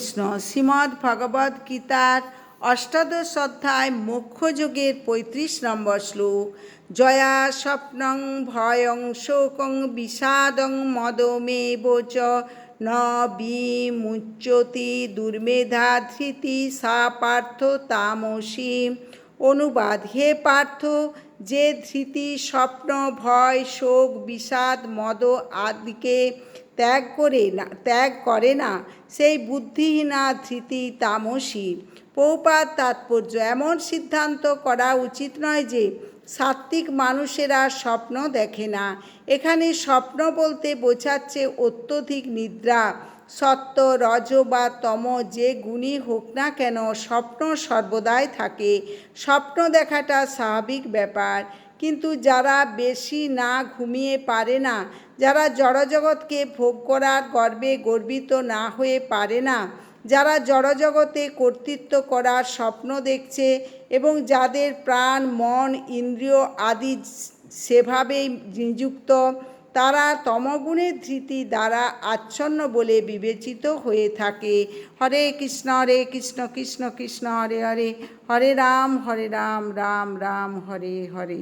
কৃষ্ণ। শ্রীমদ্ ভগবদ গীতার অষ্টাদশ অধ্যায় মোক্ষযোগের 35 নম্বর শ্লোক। জয়া স্বপ্নং ভয়ং শোকং বিষাদং মদমেব চ ন বিমুচ্যতি দুর্মেধা ধৃতি সা পার্থ তামসী। অনুবাদ: হে পার্থ, যে ধৃতি, স্বপ্ন, ভয়, শোক, বিষাদ, মদ আদিকে ত্যাগ করে না সেই বুদ্ধিহীনা ধৃতি তামসী। প্রভুপাদ তাৎপর্য: এমন সিদ্ধান্ত করা উচিত নয় যে সাত্ত্বিক মানুষেরা স্বপ্ন দেখে না। এখানে স্বপ্ন বলতে বোঝাচ্ছে অত্যধিক নিদ্রা। সত্ত্ব, রজ বা তম যে গুণই হোক না কেন, স্বপ্ন সর্বদাই থাকে। স্বপ্ন দেখাটা স্বাভাবিক ব্যাপার। কিন্তু যারা বেশি না ঘুমিয়ে পারে না, যারা জড়জগৎকে ভোগ করার গর্বে গর্বিত না হয়ে পারে না, যারা জড়জগতে কর্তৃত্ব করার স্বপ্ন দেখছে এবং যাদের প্রাণ, মন, ইন্দ্রিয় আদি সেভাবেই নিযুক্ত, তারা তমগুণের ধৃতি দ্বারা আচ্ছন্ন বলে বিবেচিত হয়ে থাকে। হরে কৃষ্ণ কৃষ্ণ কৃষ্ণ হরে হরে, হরে রাম রাম রাম হরে হরে।